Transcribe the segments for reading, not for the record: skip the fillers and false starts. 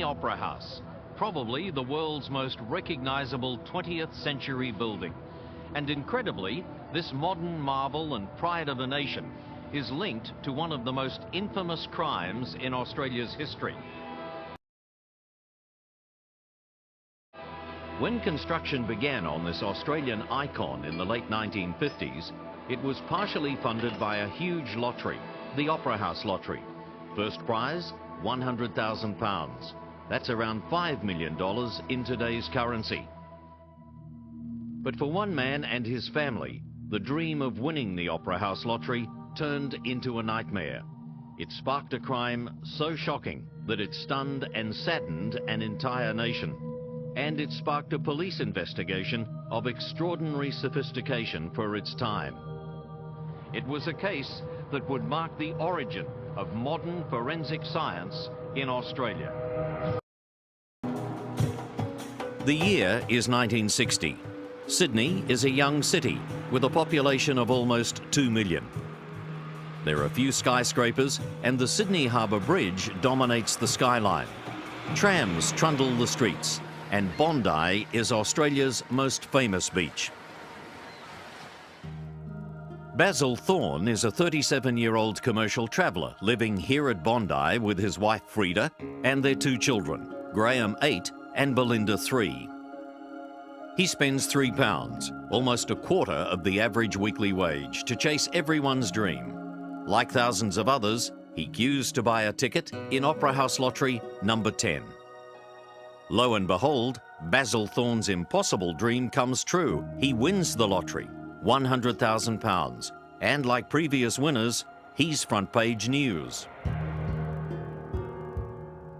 Opera House, probably the world's most recognizable 20th century building. And incredibly, this modern marvel and pride of a nation is linked to one of the most infamous crimes in Australia's history. When construction began on this Australian icon in the late 1950s, it was partially funded by a huge lottery, the Opera House lottery. First prize, £100,000. That's around $5 million in today's currency. But for one man and his family, the dream of winning the Opera House lottery turned into a nightmare. It sparked a crime so shocking that it stunned and saddened an entire nation. And it sparked a police investigation of extraordinary sophistication for its time. It was a case that would mark the origin of modern forensic science in Australia. The year is 1960. Sydney is a young city with a population of almost 2 million. There are a few skyscrapers and the Sydney Harbour Bridge dominates the skyline. Trams trundle the streets and Bondi is Australia's most famous beach. Bazil Thorne is a 37-year-old commercial traveller living here at Bondi with his wife Frida and their 2 children, Graeme 8 and Belinda 3. He spends £3, almost a quarter of the average weekly wage, to chase everyone's dream. Like thousands of others, he queues to buy a ticket in Opera House Lottery number 10. Lo and behold, Bazil Thorne's impossible dream comes true. He wins the lottery, £100,000, and like previous winners, he's front page news.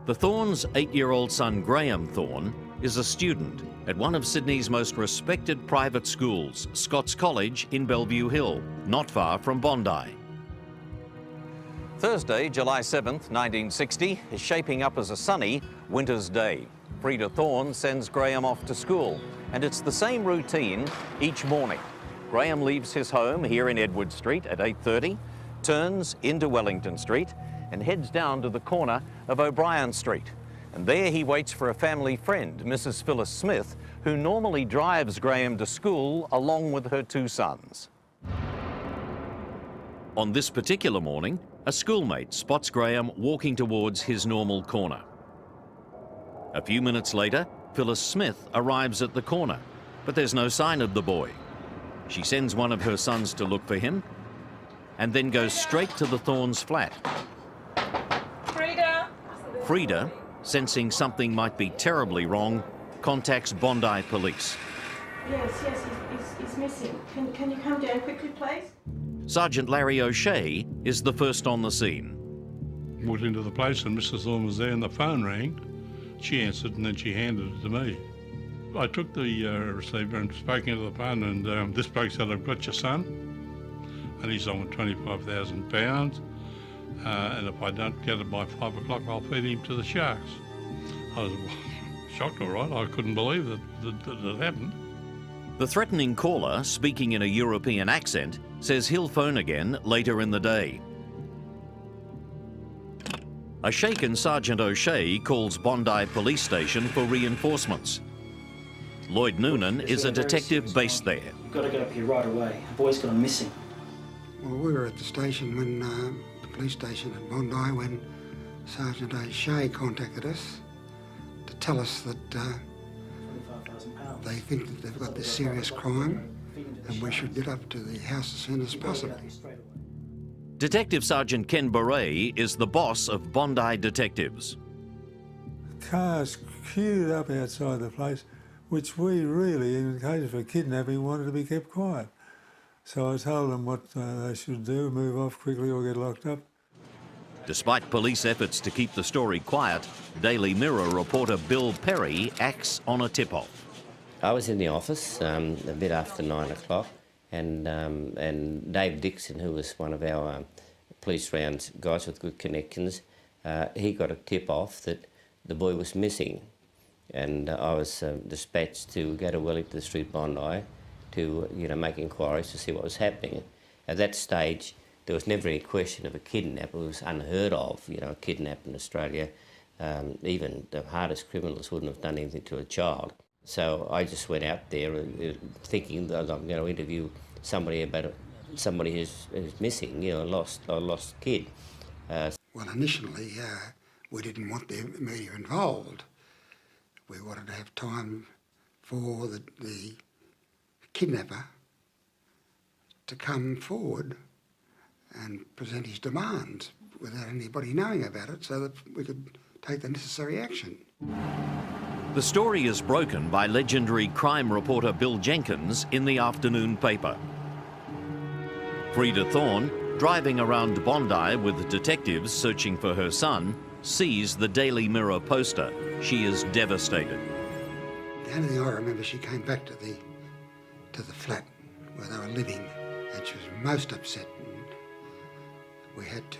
The Thornes' 8-year-old son Graeme Thorne is a student at one of Sydney's most respected private schools, Scots College in Bellevue Hill, not far from Bondi. Thursday, July 7th, 1960, is shaping up as a sunny winter's day. Frida Thorne sends Graeme off to school, and it's the same routine each morning. Graeme leaves his home here in Edward Street at 8:30, turns into Wellington Street, and heads down to the corner of O'Brien Street. And there he waits for a family friend, Mrs. Phyllis Smith, who normally drives Graeme to school along with her 2 sons. On this particular morning, a schoolmate spots Graeme walking towards his normal corner. A few minutes later, Phyllis Smith arrives at the corner, but there's no sign of the boy. She sends one of her sons to look for him and then goes straight to the Thornes' flat. Frida, sensing something might be terribly wrong, contacts Bondi police. Yes, he's missing. Can you come down quickly, please? Sergeant Larry O'Shea is the first on the scene. Walked into the place and Mrs. Thorne was there and the phone rang. She answered and then she handed it to me. I took the receiver and spoke into the phone and this bloke said, "I've got your son and he's on £25,000 and if I don't get it by 5 o'clock I'll feed him to the sharks." I was shocked, all right. I couldn't believe that it happened. The threatening caller, speaking in a European accent, says he'll phone again later in the day. A shaken Sergeant O'Shea calls Bondi Police Station for reinforcements. Lloyd Noonan is a detective based there. You've got to get up here right away. A boy's gone missing. Well, we were at the station when, the police station at Bondi, when Sergeant O'Shea contacted us to tell us that they think that they've got this serious crime and we should get up to the house as soon as possible. Detective Sergeant Ken Beret is the boss of Bondi Detectives. Cars queued up outside the place, which we really, in case of a kidnapping, wanted to be kept quiet. So I told them what they should do, move off quickly or get locked up. Despite police efforts to keep the story quiet, Daily Mirror reporter Bill Perry acts on a tip-off. I was in the office a bit after 9 o'clock, and Dave Dixon, who was one of our police rounds guys with good connections, he got a tip-off that the boy was missing, and I was dispatched to go to Wellington Street, Bondi, to make inquiries to see what was happening. At that stage, there was never any question of a kidnap. It was unheard of, a kidnap in Australia. Even the hardest criminals wouldn't have done anything to a child. So I just went out there thinking that I'm going to interview somebody about somebody who's missing, you know, a lost kid. Well, initially, we didn't want the media involved. We wanted to have time for the kidnapper to come forward and present his demands without anybody knowing about it, so that we could take the necessary action. The story is broken by legendary crime reporter Bill Jenkins in the afternoon paper. Freda Thorne, driving around Bondi with detectives searching for her son, sees the Daily Mirror poster. She is devastated. The only thing I remember, she came back to the flat where they were living, and she was most upset, and we had to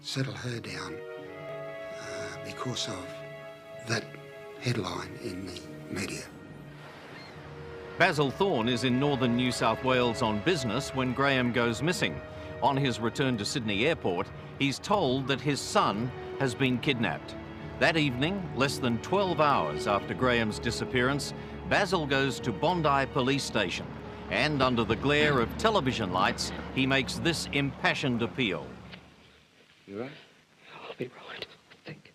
settle her down because of that headline in the media. Bazil Thorne is in northern New South Wales on business when Graeme goes missing. On his return to Sydney Airport, he's told that his son has been kidnapped. That evening, less than 12 hours after Graeme's disappearance, Bazil goes to Bondi Police Station, and under the glare of television lights, he makes this impassioned appeal. You right? I'll be right, I think.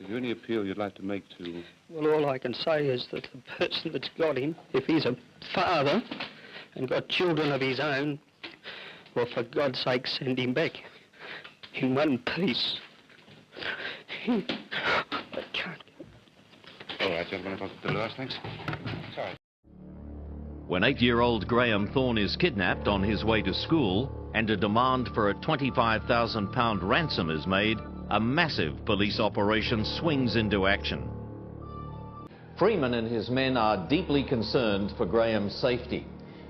Is there any appeal you'd like to make to... Well, all I can say is that the person that's got him, if he's a father and got children of his own, well, for God's sake, send him back in one piece. I can't. All right, gentlemen, if I could do the last, thanks. Sorry. When 8-year-old Graeme Thorne is kidnapped on his way to school and a demand for a £25,000 ransom is made, a massive police operation swings into action. Freeman and his men are deeply concerned for Graeme's safety.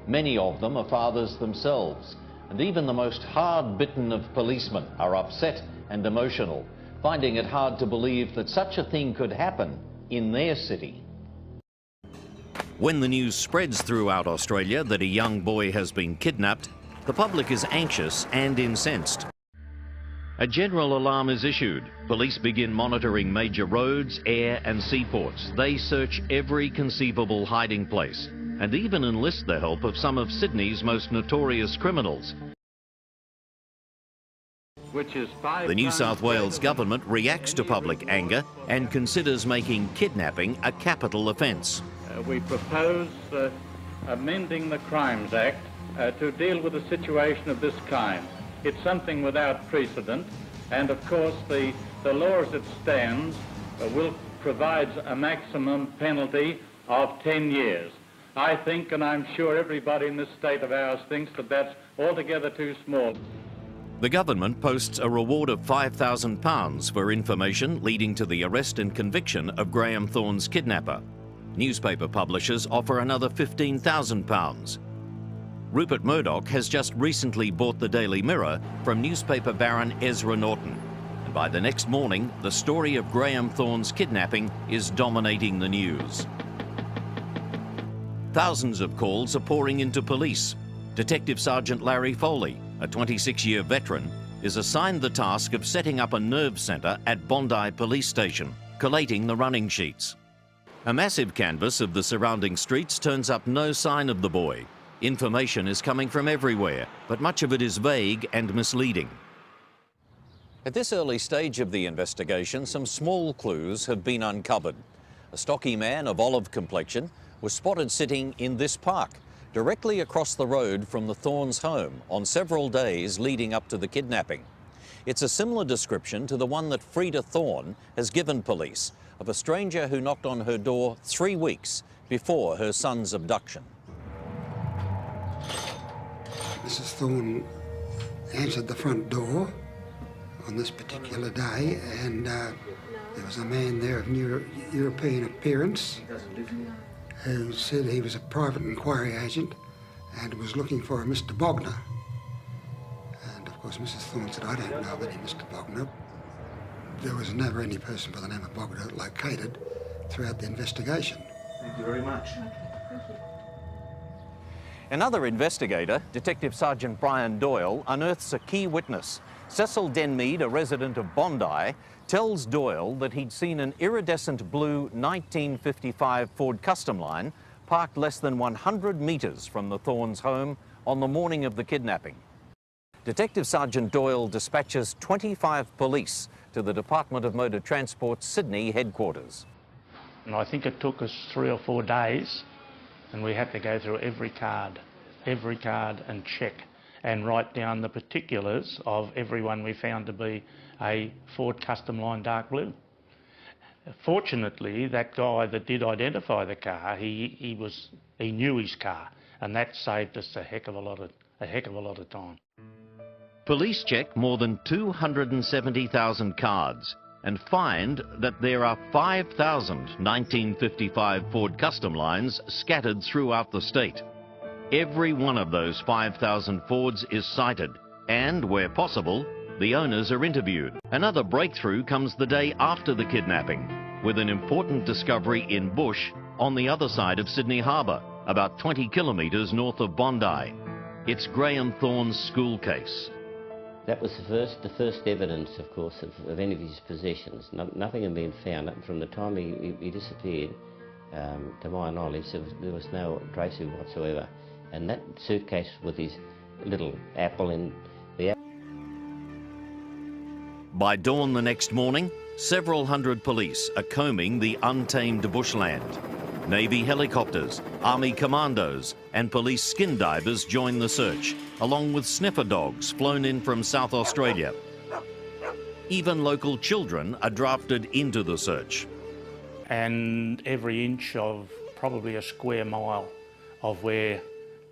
Many of them are fathers themselves, and even the most hard-bitten of policemen are upset and emotional, finding it hard to believe that such a thing could happen in their city. When the news spreads throughout Australia that a young boy has been kidnapped, the public is anxious and incensed. A general alarm is issued. Police begin monitoring major roads, air and seaports. They search every conceivable hiding place and even enlist the help of some of Sydney's most notorious criminals. The New South Wales government reacts to public anger and considers making kidnapping a capital offence. We propose amending the Crimes Act to deal with a situation of this kind. It's something without precedent, and of course the law as it stands will provide a maximum penalty of 10 years. I think, and I'm sure everybody in this state of ours thinks, that that's altogether too small. The government posts a reward of £5,000 for information leading to the arrest and conviction of Graeme Thorne's kidnapper. Newspaper publishers offer another £15,000. Rupert Murdoch has just recently bought the Daily Mirror from newspaper baron Ezra Norton. And by the next morning, the story of Graeme Thorne's kidnapping is dominating the news. Thousands of calls are pouring into police. Detective Sergeant Larry Foley, a 26-year veteran, is assigned the task of setting up a nerve centre at Bondi Police Station, collating the running sheets. A massive canvass of the surrounding streets turns up no sign of the boy. Information is coming from everywhere, but much of it is vague and misleading. At this early stage of the investigation, some small clues have been uncovered. A stocky man of olive complexion was spotted sitting in this park, directly across the road from the Thornes' home on several days leading up to the kidnapping. It's a similar description to the one that Freda Thorne has given police of a stranger who knocked on her door 3 weeks before her son's abduction. Mrs. Thorne answered the front door on this particular day, and there was a man there of European appearance who said he was a private inquiry agent and was looking for a Mr. Bogner. And of course Mrs. Thorne said, "I don't know of any Mr. Bogner." There was never any person by the name of Bogner located throughout the investigation. Thank you very much. Another investigator, Detective Sergeant Brian Doyle, unearths a key witness. Cecil Denmead, a resident of Bondi, tells Doyle that he'd seen an iridescent blue 1955 Ford Custom Line parked less than 100 metres from the Thornes' home on the morning of the kidnapping. Detective Sergeant Doyle dispatches 25 police to the Department of Motor Transport's Sydney headquarters. And I think it took us 3 or 4 days, and we had to go through every card and check and write down the particulars of everyone we found to be a Ford Custom Line dark blue. Fortunately, that guy that did identify the car, he knew his car, and that saved us a heck of a lot of time. Police check more than 270,000 cards and find that there are 5,000 1955 Ford Custom Lines scattered throughout the state. Every one of those 5,000 Fords is cited, and where possible, the owners are interviewed. Another breakthrough comes the day after the kidnapping, with an important discovery in bush on the other side of Sydney Harbour, about 20 kilometres north of Bondi. It's Graeme Thorne's school case. That was the first evidence, of course, of any of his possessions. Nothing had been found from the time he disappeared. To my knowledge, there was no trace of him whatsoever. And that suitcase with his little apple in the apple. By dawn the next morning, several hundred police are combing the untamed bushland. Navy helicopters, Army commandos and police skin divers join the search, along with sniffer dogs flown in from South Australia. Even local children are drafted into the search. And every inch of probably a square mile of where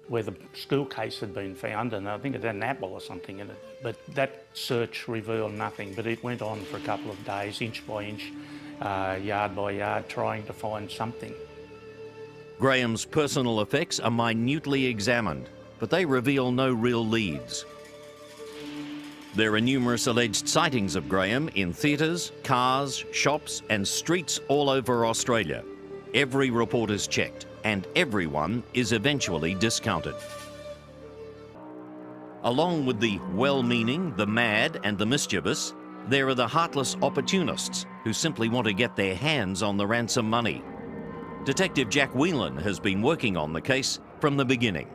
the school case had been found, and I think it had an apple or something in it. But that search revealed nothing, but it went on for a couple of days, inch by inch, yard by yard, trying to find something. Graham's personal effects are minutely examined, but they reveal no real leads. There are numerous alleged sightings of Graham in theatres, cars, shops and streets all over Australia. Every report is checked and everyone is eventually discounted. Along with the well-meaning, the mad and the mischievous, there are the heartless opportunists who simply want to get their hands on the ransom money. Detective Jack Whelan has been working on the case from the beginning.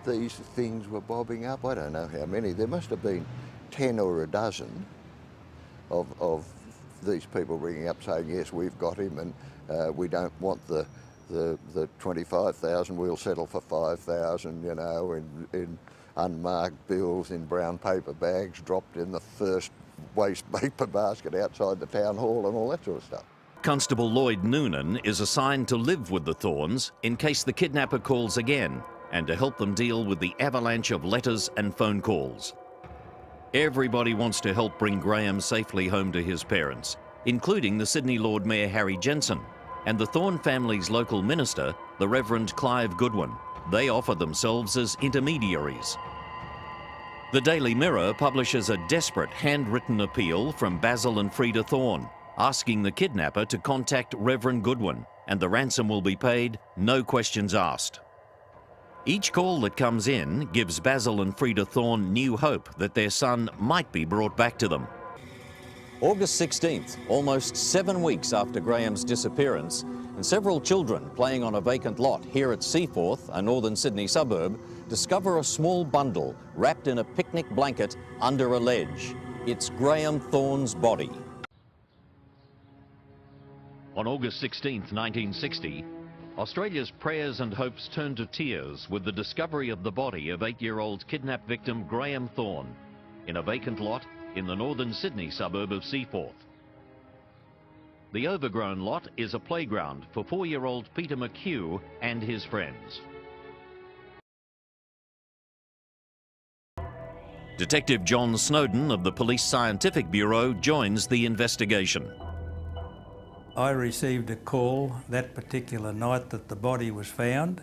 These things were bobbing up, I don't know how many, there must have been 10 or a dozen of these people ringing up saying, yes, we've got him and we don't want the 25,000, we'll settle for 5,000, you know, in unmarked bills in brown paper bags dropped in the first waste paper basket outside the town hall and all that sort of stuff. Constable Lloyd Noonan is assigned to live with the Thornes in case the kidnapper calls again and to help them deal with the avalanche of letters and phone calls. Everybody wants to help bring Graham safely home to his parents, including the Sydney Lord Mayor Harry Jensen and the Thorne family's local minister, the Reverend Clive Goodwin. They offer themselves as intermediaries. The Daily Mirror publishes a desperate handwritten appeal from Bazil and Frida Thorne, asking the kidnapper to contact Reverend Goodwin, and the ransom will be paid, no questions asked. Each call that comes in gives Bazil and Frida Thorne new hope that their son might be brought back to them. August 16th, almost 7 weeks after Graham's disappearance, and several children playing on a vacant lot here at Seaforth, a northern Sydney suburb, discover a small bundle wrapped in a picnic blanket under a ledge. It's Graeme Thorne's body. On August 16, 1960, Australia's prayers and hopes turned to tears with the discovery of the body of 8-year-old kidnapped victim Graeme Thorne in a vacant lot in the northern Sydney suburb of Seaforth. The overgrown lot is a playground for 4-year-old Peter McHugh and his friends. Detective John Snowden of the Police Scientific Bureau joins the investigation. I received a call that particular night that the body was found,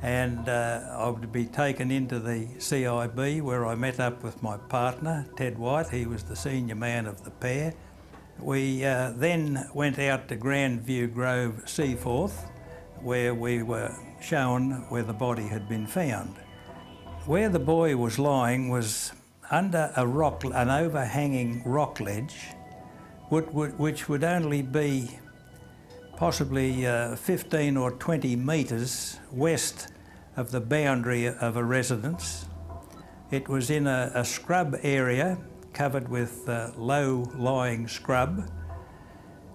and I would be taken into the CIB where I met up with my partner, Ted White. He was the senior man of the pair. We then went out to Grandview Grove, Seaforth, where we were shown where the body had been found. Where the boy was lying was under a rock, an overhanging rock ledge, which would only be possibly 15 or 20 metres west of the boundary of a residence. It was in a scrub area covered with low-lying scrub.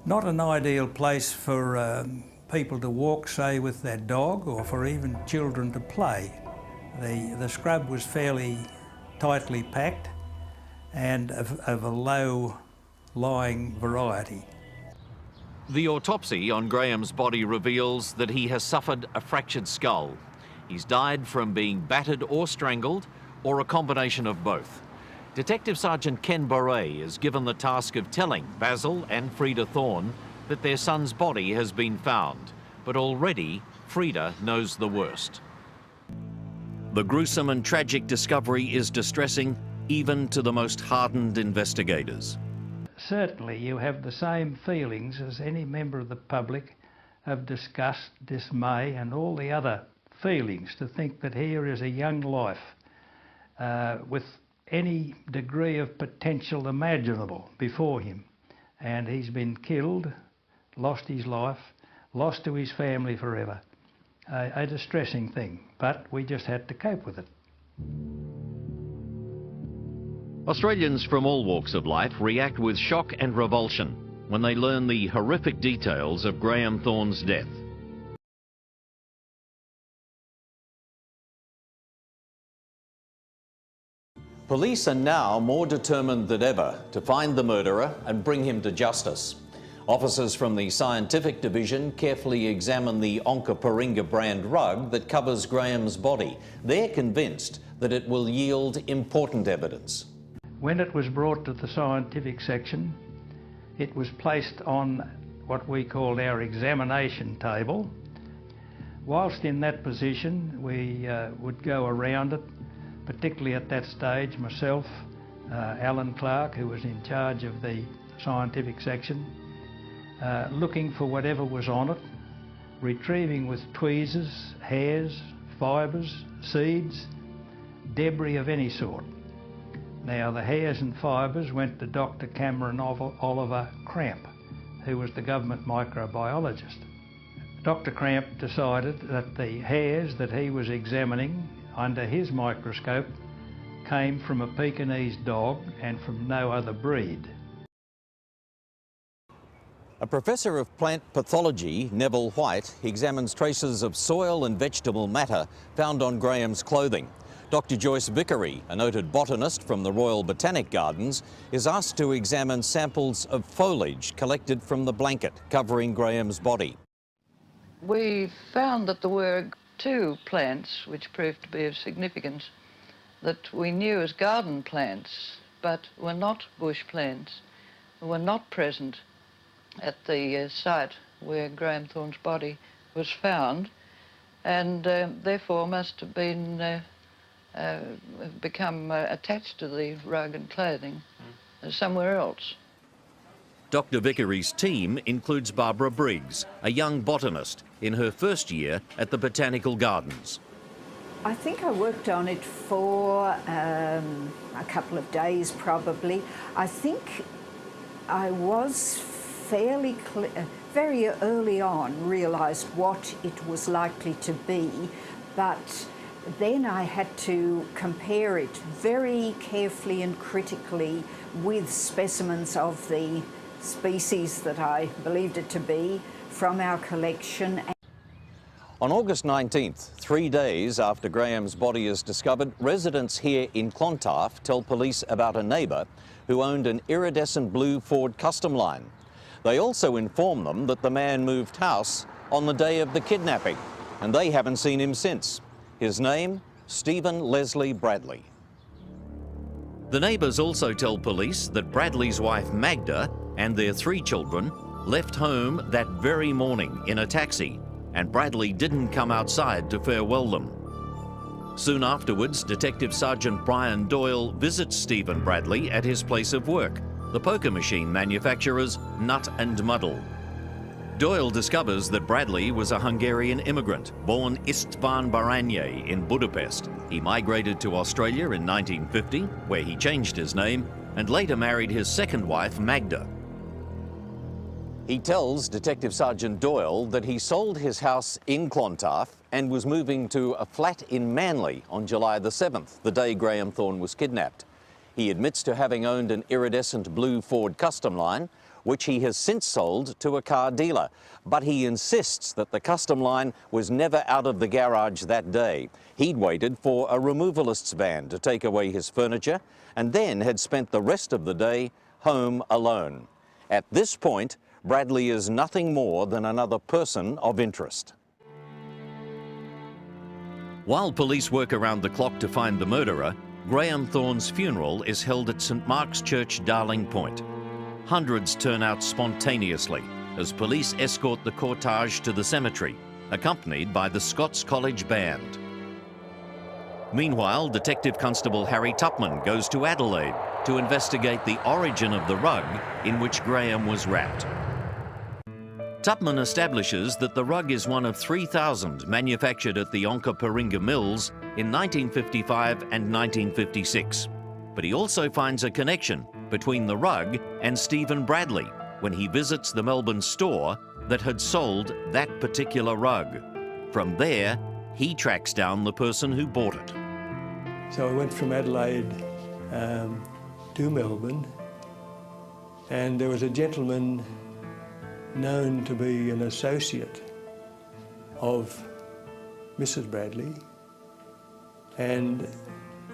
Not an ideal place for people to walk, say, with their dog, or for even children to play. The scrub was fairly tightly packed and of a low-lying variety. The autopsy on Graeme's body reveals that he has suffered a fractured skull. He's died from being battered or strangled, or a combination of both. Detective Sergeant Ken Boret is given the task of telling Bazil and Frida Thorne that their son's body has been found, but already Frida knows the worst. The gruesome and tragic discovery is distressing even to the most hardened investigators. Certainly you have the same feelings as any member of the public of disgust, dismay and all the other feelings to think that here is a young life with any degree of potential imaginable before him, and he's been killed, lost his life, lost to his family forever. A distressing thing, but we just had to cope with it. Australians from all walks of life react with shock and revulsion when they learn the horrific details of Graeme Thorne's death. Police are now more determined than ever to find the murderer and bring him to justice. Officers from the Scientific Division carefully examine the Onkaparinga brand rug that covers Graeme's body. They're convinced that it will yield important evidence. When it was brought to the scientific section, it was placed on what we called our examination table. Whilst in that position, we would go around it, particularly at that stage, myself, Alan Clark, who was in charge of the scientific section, looking for whatever was on it, retrieving with tweezers, hairs, fibres, seeds, debris of any sort. Now the hairs and fibres went to Dr. Cameron Oliver Cramp, who was the government microbiologist. Dr. Cramp decided that the hairs that he was examining under his microscope came from a Pekingese dog and from no other breed. A professor of plant pathology, Neville White, examines traces of soil and vegetable matter found on Graeme's clothing. Dr. Joyce Vickery, a noted botanist from the Royal Botanic Gardens, is asked to examine samples of foliage collected from the blanket covering Graeme's body. We found that there were two plants which proved to be of significance that we knew as garden plants, but were not bush plants, were not present at the site where Graeme Thorne's body was found, and therefore must have been become attached to the rug and clothing somewhere else. Dr. Vickery's team includes Barbara Briggs, a young botanist in her first year at the Botanical Gardens. I think I worked on it for a couple of days probably. I think I was fairly very early on realised what it was likely to be, but then I had to compare it very carefully and critically with specimens of the species that I believed it to be from our collection. On August 19th, 3 days after Graeme's body is discovered, residents here in Clontarf tell police about a neighbour who owned an iridescent blue Ford Custom Line. They also inform them that the man moved house on the day of the kidnapping, and they haven't seen him since. His name, Stephen Leslie Bradley. The neighbours also tell police that Bradley's wife Magda and their 3 children left home that very morning in a taxi, and Bradley didn't come outside to farewell them. Soon afterwards, Detective Sergeant Brian Doyle visits Stephen Bradley at his place of work, the poker machine manufacturer's Nut and Muddle. Doyle discovers that Bradley was a Hungarian immigrant, born István Baranye in Budapest. He migrated to Australia in 1950, where he changed his name, and later married his second wife, Magda. He tells Detective Sergeant Doyle that he sold his house in Clontarf and was moving to a flat in Manly on July the 7th, the day Graeme Thorne was kidnapped. He admits to having owned an iridescent blue Ford Custom Line, which he has since sold to a car dealer. But he insists that the Custom Line was never out of the garage that day. He'd waited for a removalist's van to take away his furniture and then had spent the rest of the day home alone. At this point, Bradley is nothing more than another person of interest. While police work around the clock to find the murderer, Graeme Thorne's funeral is held at St Mark's Church, Darling Point. Hundreds turn out spontaneously as police escort the cortege to the cemetery, accompanied by the Scots College Band. Meanwhile, Detective Constable Harry Tupman goes to Adelaide to investigate the origin of the rug in which Graeme was wrapped. Tupman establishes that the rug is one of 3,000 manufactured at the Onkaparinga Mills in 1955 and 1956. But he also finds a connection between the rug and Stephen Bradley when he visits the Melbourne store that had sold that particular rug. From there, he tracks down the person who bought it. So I went from Adelaide to Melbourne, and there was a gentleman known to be an associate of Mrs. Bradley, and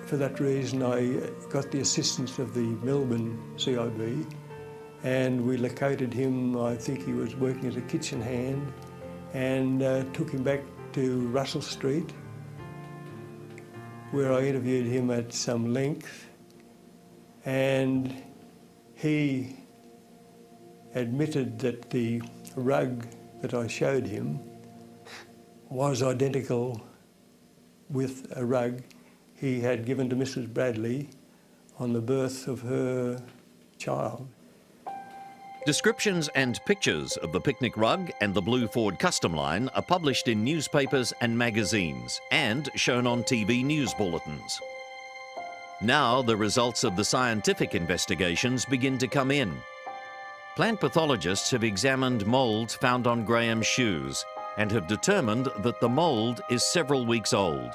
for that reason I got the assistance of the Melbourne CIB, and we located him. I think he was working as a kitchen hand, and took him back to Russell Street, where I interviewed him at some length, and he admitted that the rug that I showed him was identical with a rug he had given to Mrs. Bradley on the birth of her child. Descriptions and pictures of the picnic rug and the blue Ford Custom Line are published in newspapers and magazines and shown on TV news bulletins. Now the results of the scientific investigations begin to come in. Plant pathologists have examined mould found on Graeme's shoes and have determined that the mould is several weeks old.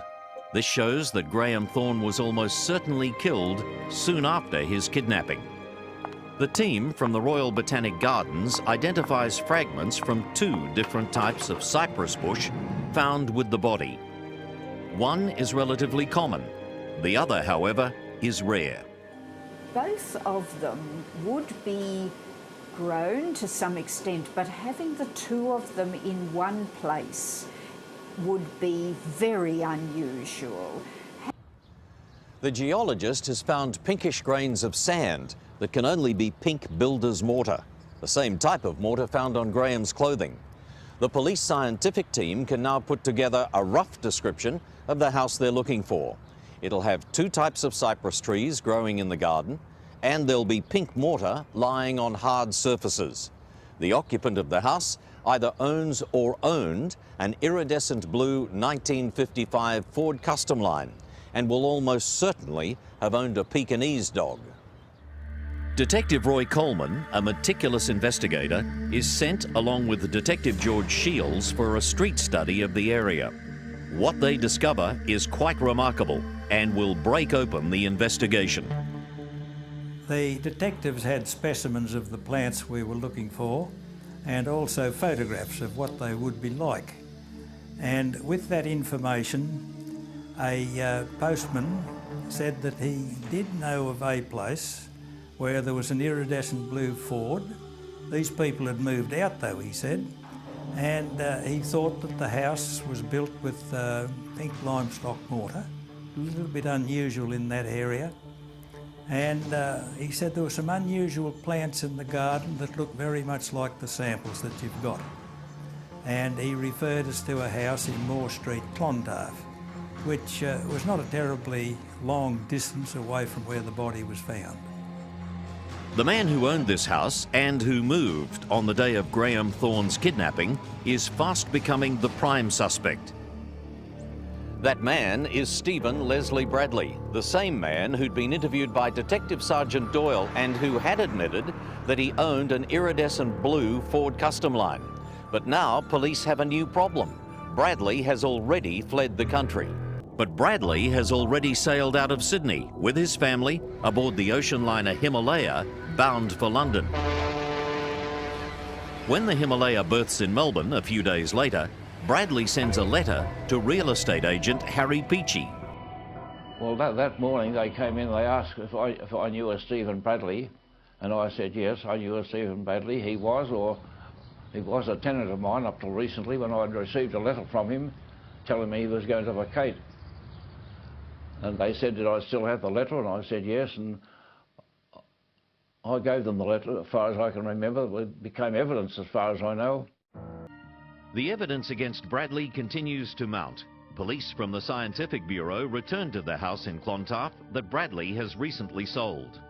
This shows that Graeme Thorne was almost certainly killed soon after his kidnapping. The team from the Royal Botanic Gardens identifies fragments from 2 different types of cypress bush found with the body. One is relatively common. The other, however, is rare. Both of them would be grown to some extent, but having the 2 of them in one place would be very unusual. The geologist has found pinkish grains of sand that can only be pink builder's mortar, the same type of mortar found on Graeme's clothing. The police scientific team can now put together a rough description of the house they're looking for. It'll have 2 types of cypress trees growing in the garden, and there'll be pink mortar lying on hard surfaces. The occupant of the house either owns or owned an iridescent blue 1955 Ford Custom Line and will almost certainly have owned a Pekingese dog. Detective Roy Coleman, a meticulous investigator, is sent along with Detective George Shields for a street study of the area. What they discover is quite remarkable and will break open the investigation. The detectives had specimens of the plants we were looking for and also photographs of what they would be like. And with that information, a postman said that he did know of a place where there was an iridescent blue Ford. These people had moved out though, he said, and he thought that the house was built with pink limestock mortar, a little bit unusual in that area. And he said there were some unusual plants in the garden that looked very much like the samples that you've got. And he referred us to a house in Moore Street, Clontarf, which was not a terribly long distance away from where the body was found. The man who owned this house and who moved on the day of Graeme Thorne's kidnapping is fast becoming the prime suspect. That man is Stephen Leslie Bradley, the same man who'd been interviewed by Detective Sergeant Doyle and who had admitted that he owned an iridescent blue Ford Custom Line. But now police have a new problem. Bradley has already fled the country. But Bradley has already sailed out of Sydney with his family aboard the ocean liner Himalaya, bound for London. When the Himalaya berths in Melbourne a few days later, Bradley sends a letter to real estate agent Harry Peachy. Well, that morning they came in, they asked if I knew a Stephen Bradley, and I said yes, I knew a Stephen Bradley. He was a tenant of mine up till recently when I'd received a letter from him telling me he was going to vacate. And they said, did I still have the letter? And I said yes, and I gave them the letter as far as I can remember. It became evidence as far as I know. The evidence against Bradley continues to mount. Police from the Scientific Bureau returned to the house in Clontarf that Bradley has recently sold.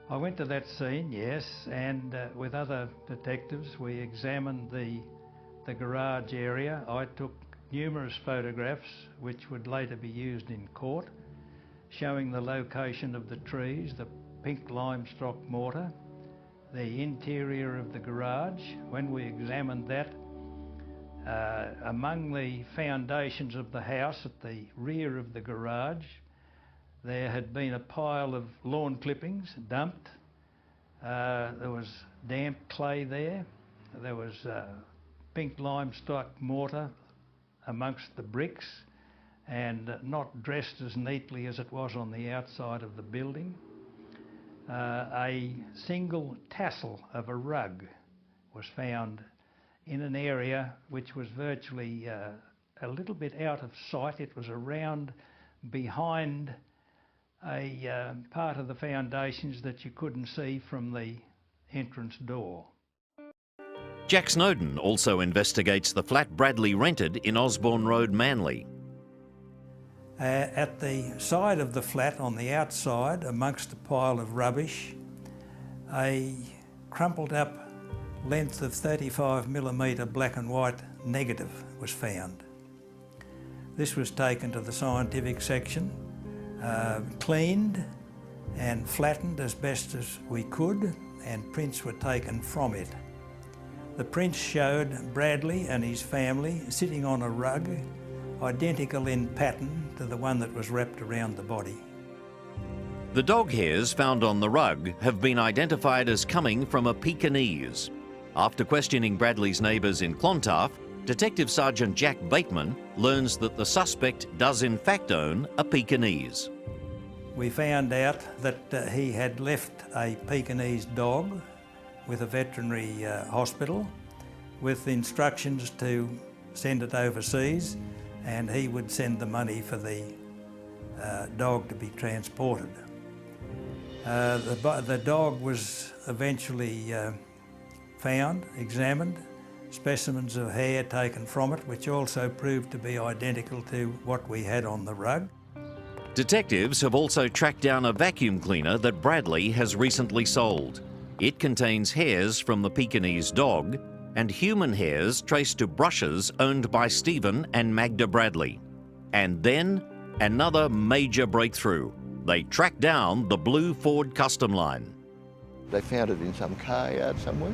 I went to that scene, yes, and with other detectives we examined the garage area. I took numerous photographs which would later be used in court, showing the location of the trees, the pink limestone mortar, the interior of the garage. When we examined that, among the foundations of the house at the rear of the garage, there had been a pile of lawn clippings dumped. There was damp clay there. There was pink limestone mortar amongst the bricks, and not dressed as neatly as it was on the outside of the building. A single tassel of a rug was found in an area which was virtually a little bit out of sight. It was around behind a part of the foundations that you couldn't see from the entrance door. Jack Snowden also investigates the flat Bradley rented in Osborne Road, Manly. At the side of the flat on the outside, amongst a pile of rubbish, a crumpled up length of 35mm black and white negative was found. This was taken to the scientific section, cleaned and flattened as best as we could, and prints were taken from it. The prints showed Bradley and his family sitting on a rug, identical in pattern to the one that was wrapped around the body. The dog hairs found on the rug have been identified as coming from a Pekingese. After questioning Bradley's neighbours in Clontarf, Detective Sergeant Jack Bateman learns that the suspect does in fact own a Pekingese. We found out that he had left a Pekingese dog with a veterinary hospital with instructions to send it overseas, and he would send the money for the dog to be transported. The dog was eventually found, examined, specimens of hair taken from it, which also proved to be identical to what we had on the rug. Detectives have also tracked down a vacuum cleaner that Bradley has recently sold. It contains hairs from the Pekingese dog and human hairs traced to brushes owned by Stephen and Magda Bradley. And then another major breakthrough. They tracked down the blue Ford Custom Line. They found it in some car yard somewhere,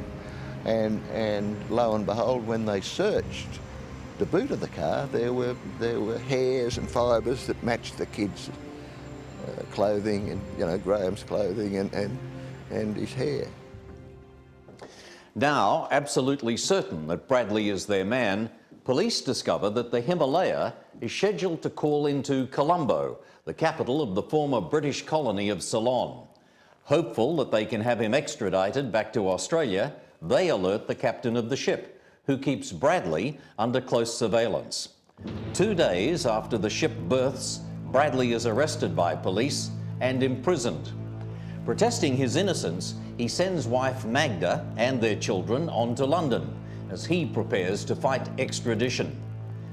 and lo and behold, when they searched the boot of the car, there were hairs and fibres that matched the kids' clothing, and Graeme's clothing and his hair. Now absolutely certain that Bradley is their man, police discover that the Himalaya is scheduled to call into Colombo, the capital of the former British colony of Ceylon. Hopeful that they can have him extradited back to Australia, they alert the captain of the ship, who keeps Bradley under close surveillance. 2 days after the ship berths, Bradley is arrested by police and imprisoned. Protesting his innocence, he sends wife Magda and their children on to London as he prepares to fight extradition.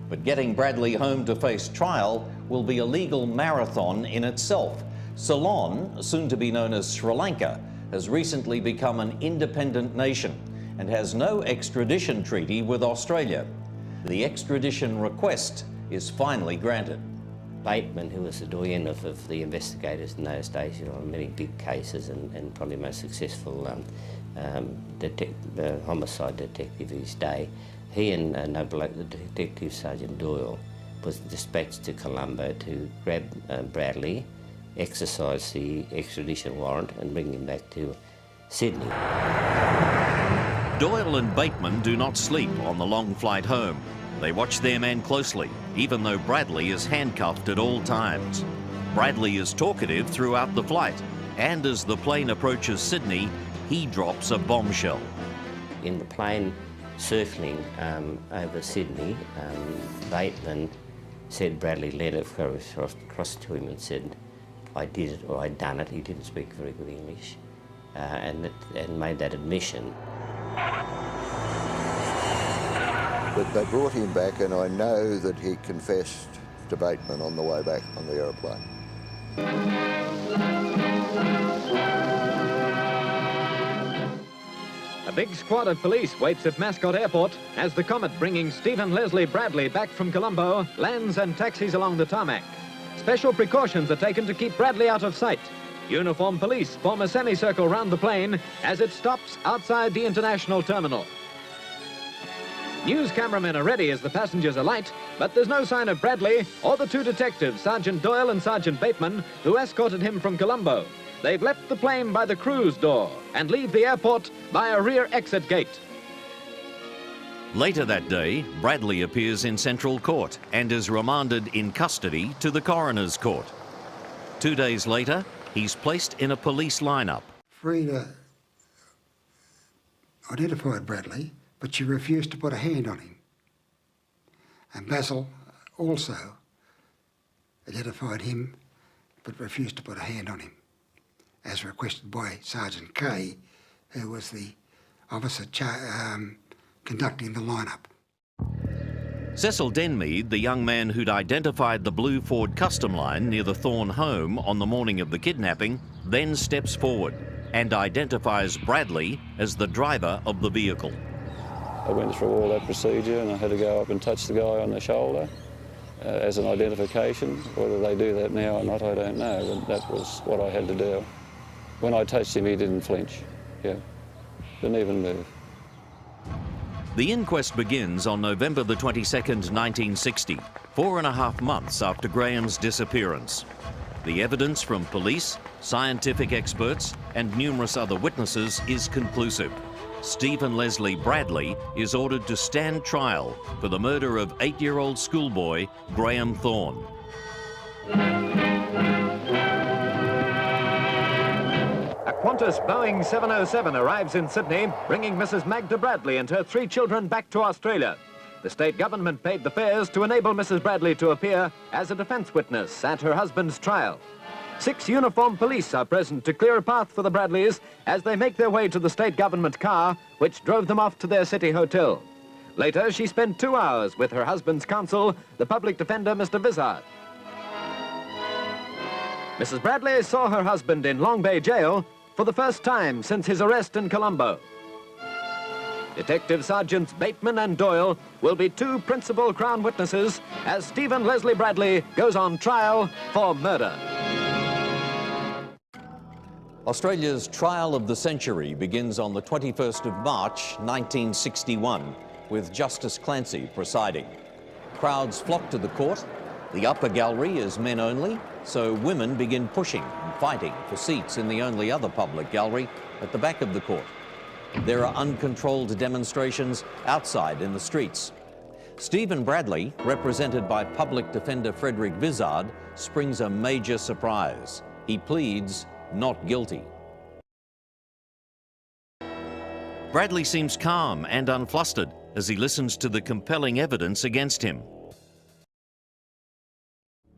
But getting Bradley home to face trial will be a legal marathon in itself. Ceylon, soon to be known as Sri Lanka, has recently become an independent nation and has no extradition treaty with Australia. The extradition request is finally granted. Bateman, who was the doyen of the investigators in those days, you know, on many big cases and probably most successful homicide detective of his day, he and the Detective Sergeant Doyle was dispatched to Colombo to grab Bradley, exercise the extradition warrant and bring him back to Sydney. Doyle and Bateman do not sleep on the long flight home. They watch their man closely, even though Bradley is handcuffed at all times. Bradley is talkative throughout the flight, and as the plane approaches Sydney, he drops a bombshell. In the plane circling over Sydney, Bateman said Bradley led across to him and said, "I did it," or "I'd done it." He didn't speak very good English, and made that admission. But they brought him back, and I know that he confessed to Bateman on the way back on the aeroplane. A big squad of police waits at Mascot Airport as the Comet bringing Stephen Leslie Bradley back from Colombo lands and taxis along the tarmac. Special precautions are taken to keep Bradley out of sight. Uniformed police form a semicircle round the plane as it stops outside the international terminal. News cameramen are ready as the passengers alight, but there's no sign of Bradley or the two detectives, Sergeant Doyle and Sergeant Bateman, who escorted him from Colombo. They've left the plane by the cruise door and leave the airport by a rear exit gate. Later that day, Bradley appears in Central Court and is remanded in custody to the Coroner's Court. 2 days later, he's placed in a police lineup. Frida identified Bradley, but she refused to put a hand on him. And Bazil also identified him, but refused to put a hand on him, as requested by Sergeant Kay, who was the officer conducting the lineup. Cecil Denmead, the young man who'd identified the blue Ford Custom line near the Thorne home on the morning of the kidnapping, then steps forward and identifies Bradley as the driver of the vehicle. I went through all that procedure and I had to go up and touch the guy on the shoulder as an identification. Whether they do that now or not, I don't know, but that was what I had to do. When I touched him, he didn't flinch. Yeah, didn't even move. The inquest begins on November the 22nd, 1960, 4.5 months after Graham's disappearance. The evidence from police, scientific experts and numerous other witnesses is conclusive. Stephen Leslie Bradley is ordered to stand trial for the murder of 8-year-old schoolboy Graeme Thorne. A Qantas Boeing 707 arrives in Sydney, bringing Mrs. Magda Bradley and her 3 children back to Australia. The state government paid the fares to enable Mrs. Bradley to appear as a defence witness at her husband's trial. 6 uniformed police are present to clear a path for the Bradleys as they make their way to the state government car, which drove them off to their city hotel. Later, she spent 2 hours with her husband's counsel, the public defender, Mr. Vizard. Mrs. Bradley saw her husband in Long Bay Jail for the first time since his arrest in Colombo. Detective Sergeants Bateman and Doyle will be 2 principal Crown witnesses as Stephen Leslie Bradley goes on trial for murder. Australia's trial of the century begins on the 21st of March, 1961, with Justice Clancy presiding. Crowds flock to the court. The upper gallery is men only, so women begin pushing and fighting for seats in the only other public gallery at the back of the court. There are uncontrolled demonstrations outside in the streets. Stephen Bradley, represented by public defender Frederick Vizard, springs a major surprise. He pleads not guilty. Bradley seems calm and unflustered as he listens to the compelling evidence against him.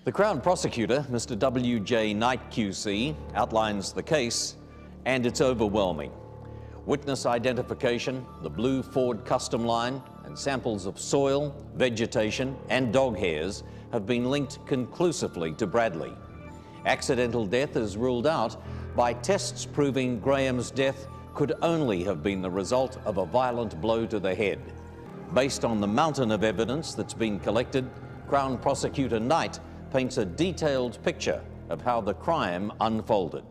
The Crown Prosecutor, Mr. W.J. Knight QC, outlines the case, and it's overwhelming. Witness identification, the blue Ford Custom line, and samples of soil, vegetation, and dog hairs have been linked conclusively to Bradley. Accidental death is ruled out, by tests proving Graeme's death could only have been the result of a violent blow to the head. Based on the mountain of evidence that's been collected, Crown Prosecutor Knight paints a detailed picture of how the crime unfolded.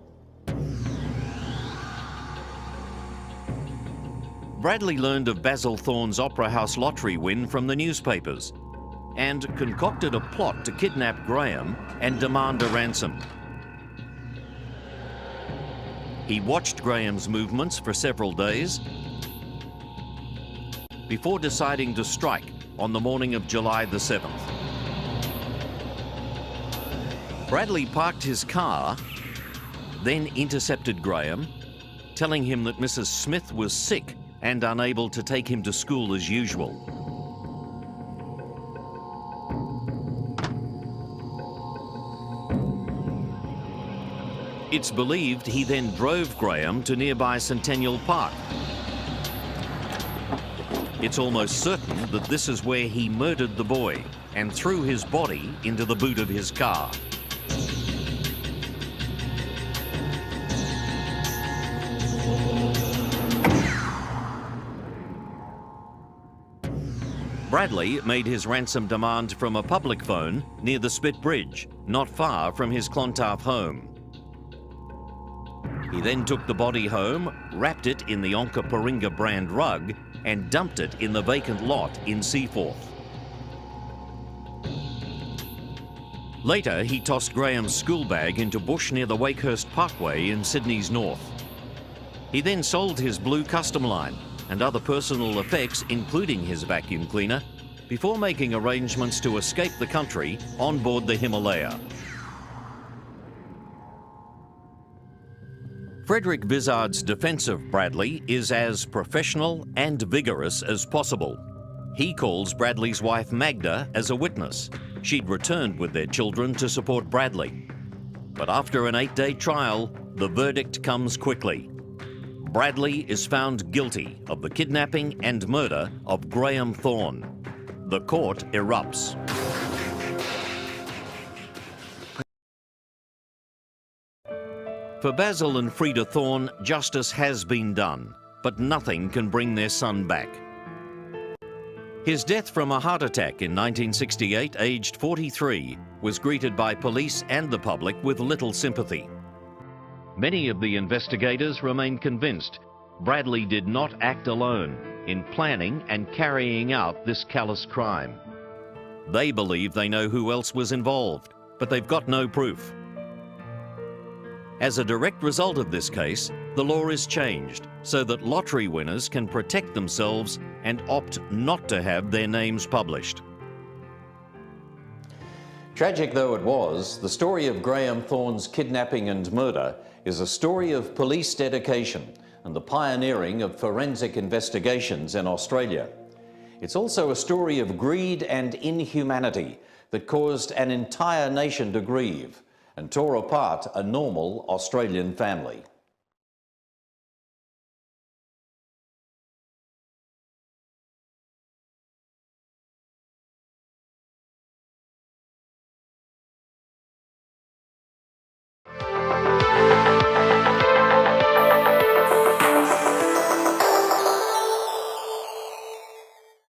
Bradley learned of Bazil Thorne's Opera House lottery win from the newspapers and concocted a plot to kidnap Graeme and demand a ransom. He watched Graeme's movements for several days before deciding to strike on the morning of July the 7th. Bradley parked his car, then intercepted Graeme, telling him that Mrs. Smith was sick and unable to take him to school as usual. It's believed he then drove Graeme to nearby Centennial Park. It's almost certain that this is where he murdered the boy and threw his body into the boot of his car. Bradley made his ransom demand from a public phone near the Spit Bridge, not far from his Clontarf home. He then took the body home, wrapped it in the Onka Paringa brand rug, and dumped it in the vacant lot in Seaforth. Later, he tossed Graeme's school bag into bush near the Wakehurst Parkway in Sydney's north. He then sold his blue custom line and other personal effects, including his vacuum cleaner, before making arrangements to escape the country on board the Himalaya. Frederick Vizard's defence of Bradley is as professional and vigorous as possible. He calls Bradley's wife Magda as a witness. She'd returned with their children to support Bradley. But after an 8-day trial, the verdict comes quickly. Bradley is found guilty of the kidnapping and murder of Graeme Thorne. The court erupts. For Bazil and Frida Thorne, justice has been done, but nothing can bring their son back. His death from a heart attack in 1968, aged 43, was greeted by police and the public with little sympathy. Many of the investigators remain convinced Bradley did not act alone in planning and carrying out this callous crime. They believe they know who else was involved, but they've got no proof. As a direct result of this case, the law is changed so that lottery winners can protect themselves and opt not to have their names published. Tragic though it was, the story of Graeme Thorne's kidnapping and murder is a story of police dedication and the pioneering of forensic investigations in Australia. It's also a story of greed and inhumanity that caused an entire nation to grieve and tore apart a normal Australian family.